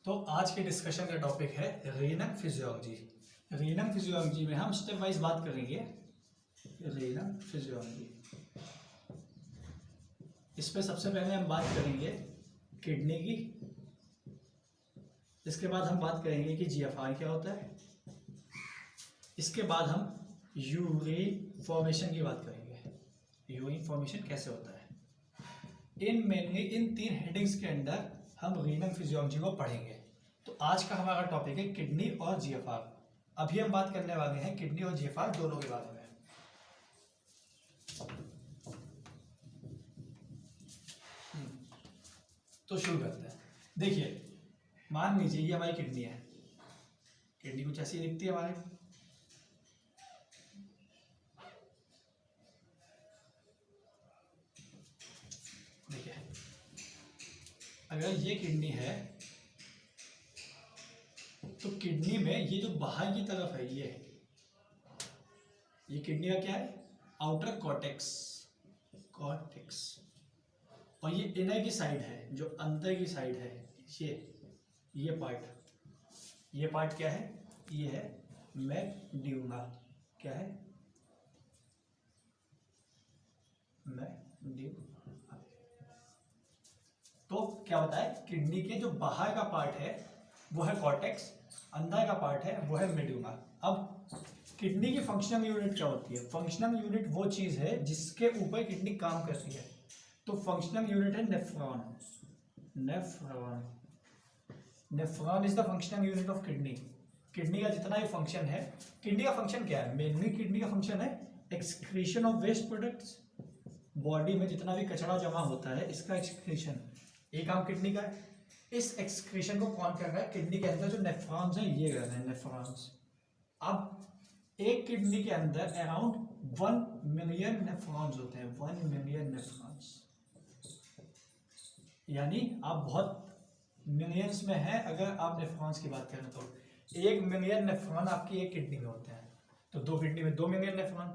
तो आज के डिस्कशन का टॉपिक है रीनल फिजियोलॉजी। रीनल फिजियोलॉजी में हम स्टेप वाइज बात करेंगे। रीनल फिजियोलॉजी, इस पे सबसे पहले हम बात करेंगे किडनी की। इसके बाद हम बात करेंगे कि जीएफआर क्या होता है। इसके बाद हम यूरिन फॉर्मेशन की बात करेंगे। यूरिन फॉर्मेशन कैसे होता है। इन तीन हेडिंग्स के अंदर हम रीनल फिजियोलॉजी को पढ़ेंगे। तो आज का हमारा टॉपिक है किडनी और जीएफआर। अभी हम बात करने वाले हैं किडनी और जीएफआर दोनों के बारे में। तो शुरू करते हैं। देखिए, मान लीजिए ये हमारी किडनी है। किडनी कुछ ऐसी दिखती है हमारी। देखिए, अगर ये किडनी है तो किडनी में ये जो बाहर की तरफ है ये किडनी का क्या है, आउटर कॉर्टेक्स। और ये इनर की साइड है, जो अंदर की साइड है, ये पार्ट क्या है, ये है मेड्यूला। क्या है, मेड्यूला। तो क्या होता है, किडनी के जो बाहर का पार्ट है वो है कॉर्टेक्स, अंदर का पार्ट है वो है मेड्यूला। अब किडनी की फंक्शनल यूनिट क्या होती है। फंक्शनल यूनिट वो चीज है जिसके ऊपर किडनी काम करती है। तो फंक्शनल यूनिट है nephron. Nephron is the functional unit of kidney. Kidney का जितना भी फंक्शन है, किडनी का फंक्शन क्या है, मेनली किडनी का फंक्शन है excretion of waste products. Body में जितना भी कचरा जमा होता है इसका एक्सक्रीशन, एक काम किडनी का है। इस एक्सक्रीशन को कौन कर रहा है, किडनी के अंदर जो नेफ्रॉन्स हैं ये कर रहे हैं, नेफ्रॉन्स। अब एक किडनी के अंदर अराउंड 1 मिलियन नेफ्रॉन्स होते हैं। 1 मिलियन नेफ्रॉन्स, यानी आप बहुत मिलियंस में हैं अगर आप नेफ्रॉन्स की बात करें तो। 1 मिलियन नेफ्रॉन आपकी एक किडनी में होते हैं, तो 2 किडनी में 2 मिलियन नेफ्रॉन।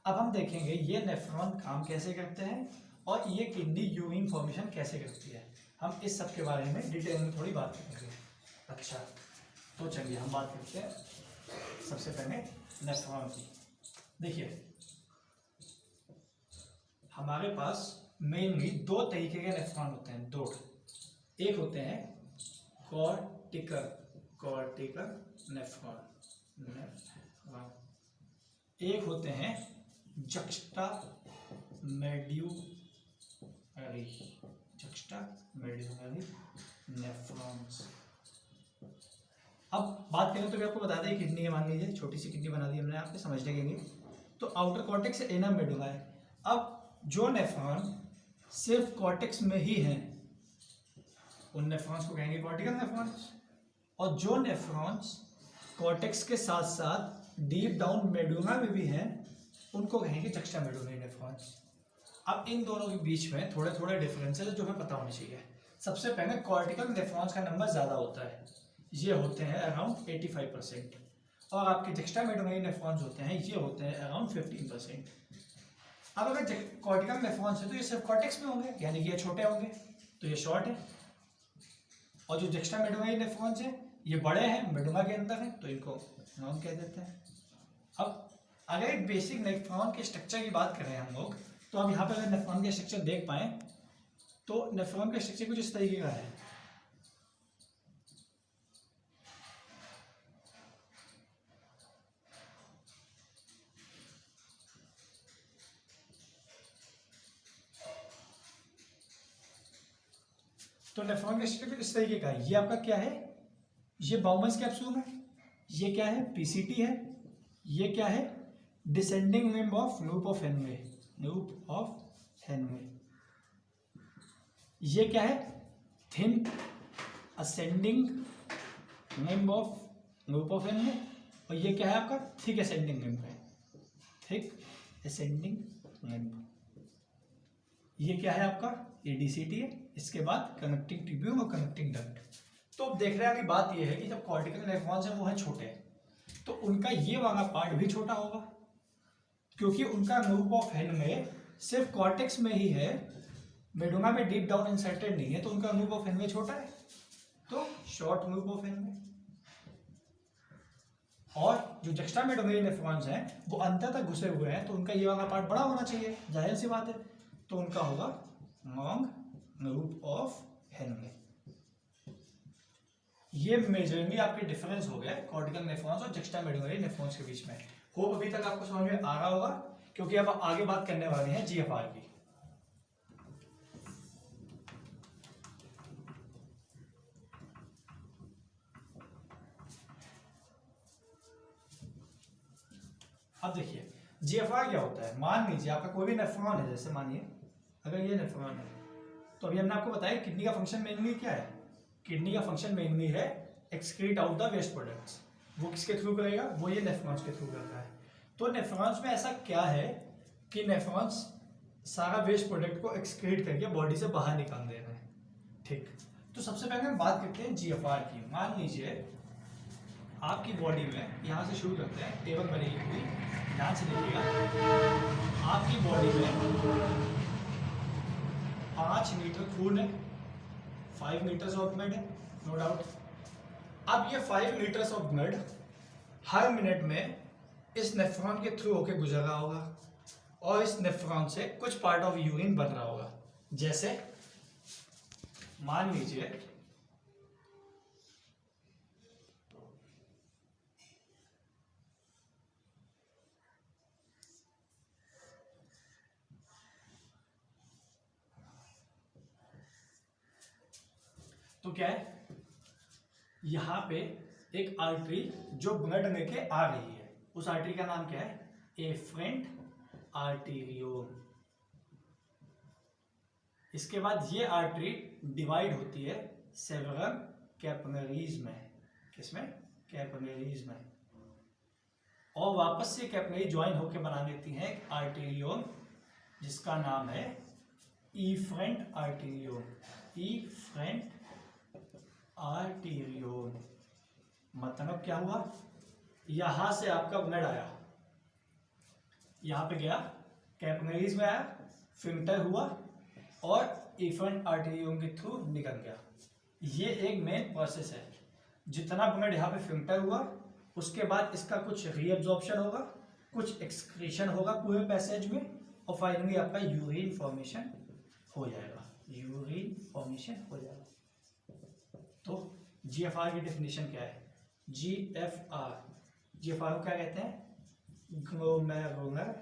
अब हम देखेंगे ये नेफ्रॉन काम कैसे करते हैं और ये किडनी यूरिन फॉर्मेशन कैसे करती है। हम इस सब के बारे में डिटेल में थोड़ी बात करेंगे। अच्छा, तो चलिए हम बात करते हैं सबसे पहले नेफ्रॉन की। देखिए, हमारे पास मेनली 2 तरीके के नेफ्रॉन होते हैं। 2 एक होते हैं कॉर्टिकल नेफ्रॉन। एक होते हैं जक्स्टा मेड्यूलरी नेफ्रॉन्स। अब बात करें तो आपको बता दें किडनी है, मान लीजिए छोटी सी किडनी बना दी हमने, आपके समझने के लिए। तो आउटर कॉर्टेक्स से इनर मेडुला है। अब जो नेफ्रॉन सिर्फ कॉर्टेक्स में ही है उन नेफ्रॉन्स को कहेंगे कॉर्टिकल नेफ्रॉन्स, और जो नेफ्रॉन्स कॉर्टेक्स के साथ साथ डीप डाउन मेडुला में भी हैं उनको कहेंगे जक्स्टा मेडुलरी नेफ्रॉन्स। अब इन दोनों के बीच में थोड़े थोड़े डिफरेंसेस जो हमें पता होने चाहिए। सबसे पहले कॉर्टिकल नेफ्रॉन्स का नंबर ज़्यादा होता है, ये होते हैं अराउंड 85%, और आपके जक्स्टा मेडुलरी नेफ्रॉन्स होते हैं ये होते हैं अराउंड 15%। अब अगर कॉर्टिकल नेफ्रॉन्स है तो ये सिर्फ कॉर्टेक्स में होंगे, यानी कि ये छोटे होंगे, तो ये शॉर्ट है। और जो जक्स्टा मेडुलरी नेफ्रॉन्स है ये बड़े हैं, मेडुला के अंदर हैं, तो इनको नॉन कह देते हैं। अब अगर एक बेसिक नेफ्रॉन के स्ट्रक्चर की बात करें हम लोग, तो अब यहाँ पे अगर नेफ्रॉन के स्ट्रक्चर देख पाए तो नेफ्रॉन का स्ट्रक्चर कुछ इस तरीके का है। तो नेफ्रॉन का स्ट्रक्चर इस तरीके का है। ये आपका क्या है, ये बाउमन्स कैप्सूल है। ये क्या है, पीसीटी है। ये क्या है, descending limb of loop of Henle. ये क्या है, thin ascending limb of loop of Henle. और ये क्या है आपका, थिक असेंडिंग लिम्ब है, थिक असेंडिंग लिम्ब। ये क्या है आपका, एडीसीटी है। इसके बाद कनेक्टिंग ट्यूब्यूल और कनेक्टिंग डक्ट। तो अब देख रहे हैं कि बात यह है कि जब कॉर्टिकल नेफ्रॉन्स हैं वो है छोटे, तो उनका ये वाला पार्ट भी छोटा होगा, क्योंकि उनका लूप ऑफ हेनवे सिर्फ कॉर्टेक्स में ही है, मेडुला में डीप डाउन इंसर्टेड नहीं है, तो उनका लूप ऑफ हेनवे छोटा है। तो शॉर्ट लूप ऑफ हेनले, और जो जुक्स्टामेडुलरी नेफ्रॉन्स हैं वो अंदर तक घुसे हुए हैं, तो उनका ये वाला पार्ट बड़ा होना चाहिए, जाहिर सी बात है, तो उनका होगा लॉन्ग लूप ऑफ हेनले। ये मेजरली आपके डिफरेंस हो गए कॉर्टिकल नेफ्रॉन्स और जुक्स्टामेडुलरी नेफ्रॉन्स के बीच में। होप अभी तक आपको समझ में आ रहा होगा, क्योंकि अब आगे बात करने वाले हैं जीएफआर की। अब देखिए जीएफआर क्या होता है। मान लीजिए आपका कोई भी नेफ्रॉन है, जैसे मानिए अगर ये नेफ्रॉन है, तो अभी हमने आपको बताया किडनी का फंक्शन मेनली क्या है। किडनी का फंक्शन मेनली है excrete out the waste products. वो किसके थ्रू करेगा, वो ये नेफ्रॉन्स के थ्रू करता है। तो नेफ्रॉन्स में ऐसा क्या है कि नेफ्रॉन्स सारा वेस्ट प्रोडक्ट को एक्सक्रीट करके बॉडी से बाहर निकाल दे रहे हैं। ठीक, तो सबसे पहले हम बात करते हैं जीएफआर की। मान लीजिए आपकी बॉडी में, यहाँ से शुरू करते हैं, टेबल बनेगी पूरी, ध्यान से देखिएगा। आपकी बॉडी में 5 लीटर खून है, 5 लीटर्स ऑफ ब्लड है, नो डाउट। अब ये 5 litres of blood her minute में इस नेफ्रॉन के थ्रू होके गुजर रहा होगा, और इस नेफ्रॉन से कुछ पार्ट ऑफ यूरिन बन रहा होगा। जैसे मान लीजिए तो क्या है, यहां पे एक आर्टरी जो ब्लड लेके आ रही है, उस आर्टरी का नाम क्या है, एफरेंट आर्टेरियोल। इसके बाद ये आर्टरी डिवाइड होती है सेवरल कैपिलरीज में। किसमें, कैपिलरीज में, और वापस से कैपिलरी ज्वाइन होकर बना देती है एक आर्टेरियोल जिसका नाम है इफरेंट आर्टेरियोल। इफरेंट आर्टेरियोल मतलब क्या हुआ, यहां से आपका ब्लड आया, यहां पे गया, कैपिलरीज में आया, फिल्टर हुआ और इफरेंट आर्टेरियोल के थ्रू निकल गया। ये एक मेन प्रोसेस है। जितना ब्लड यहाँ पे फिल्टर हुआ, उसके बाद इसका कुछ रीअब्जॉर्प्शन होगा, कुछ एक्सक्रीशन होगा पूरे पैसेज में, और फाइनली आपका यूरिन फॉर्मेशन हो जाएगा। यूरिन फॉर्मेशन हो जाएगा। तो जीएफआर की डेफिनेशन क्या है, जीएफआर को क्या कहते हैं, ग्लोमेरुलर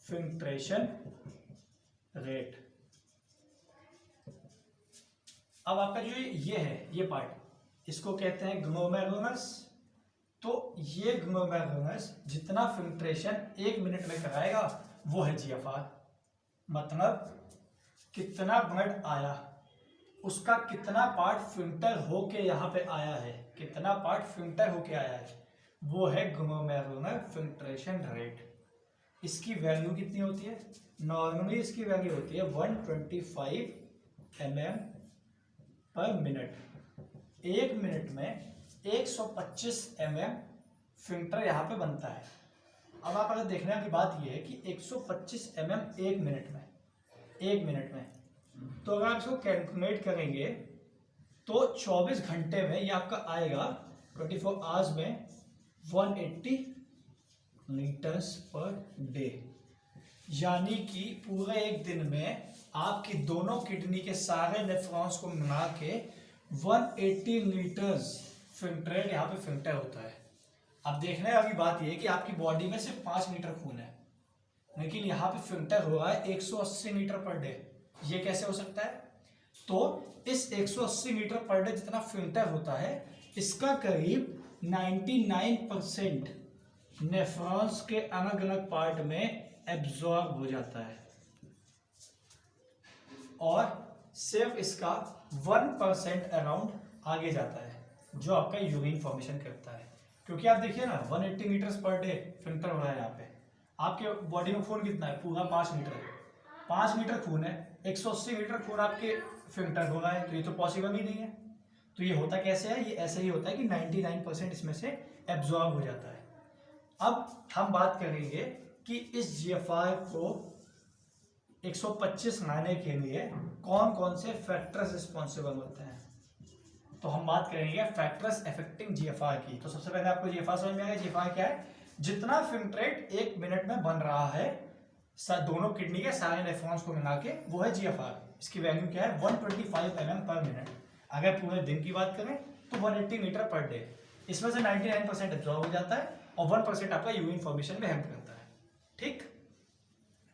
फिल्ट्रेशन रेट। अब आपका जो ये है, ये पार्ट, इसको कहते हैं ग्लोमेरुलस। तो ये ग्लोमेरुलस जितना फिल्ट्रेशन 1 मिनट में कराएगा वो है जीएफआर। मतलब कितना ब्लड आया, उसका कितना पार्ट फिल्टर होके यहाँ पे आया है, कितना पार्ट फिल्टर होके आया है, वो है ग्लोमेरुलर फिल्ट्रेशन रेट। इसकी वैल्यू कितनी होती है, नॉर्मली इसकी वैल्यू होती है 125 mm पर मिनट। 1 मिनट में 125 mm फिल्टर यहाँ पे बनता है। अब आप अगर देखने की बात यह है कि 125 mm 1 मिनट में, 1 मिनट में, तो अगर आप इसको कैलकुलेट करेंगे तो 24 घंटे में ये आपका आएगा 24 आवर्स में 180 लीटर्स पर डे। यानी कि पूरे एक दिन में आपकी दोनों किडनी के सारे नेफ्रॉन्स को मिला के 180 लीटर्स फिल्ट्रेट यहाँ पे फिल्टर होता है। अब देखने वाली बात यह है कि आपकी बॉडी में सिर्फ 5 लीटर खून है, लेकिन यहाँ पे फिल्टर हो रहा है 180 लीटर पर डे। ये कैसे हो सकता है, तो इस 180 लीटर पर डे जितना फिल्टर होता है, इसका करीब 99% नेफ्रॉन्स के अलग अलग पार्ट में एब्जॉर्ब हो जाता है, और सिर्फ इसका 1% अराउंड आगे जाता है, जो आपका यूरिन फॉर्मेशन करता है। क्योंकि आप देखिए ना, 180 लीटर्स पर डे फिल्टर हो रहा है यहाँ पे। आपके बॉडी में खून कितना है, पूरा 5 लीटर है। 5 लीटर खून है, 180 लीटर खून आपके फिल्टर हो रहा है, तो ये तो पॉसिबल ही नहीं है। तो ये होता कैसे है, ये ऐसे ही होता है कि 99% इसमें से एब्जॉर्ब हो जाता है। अब हम बात करेंगे कि इस जीएफआर को 125 लाने के लिए कौन कौन से फैक्टर्स रिस्पॉन्सिबल होते हैं। तो हम बात करेंगे फैक्टर्स अफेक्टिंग जीएफआर की। तो सबसे पहले आपको जीएफआर समझ में आएगा। जीएफआर क्या है? जितना फिल्ट्रेट 1 मिनट में बन रहा है दोनों किडनी के सारे नेफ्रॉन्स को मिला के, वो है जीएफआर। इसकी वैल्यू क्या है? 125 mm पर मिनट। अगर पूरे दिन की बात करें तो 180 लीटर पर डे। इसमें से 99% एब्जॉर्ब हो जाता है और 1% आपका यूरिन फॉर्मेशन में हेल्प करता है। ठीक,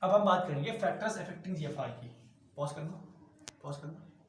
अब हम बात करेंगे फैक्टर्स अफेक्टिंग जीएफआर की। पॉज करना।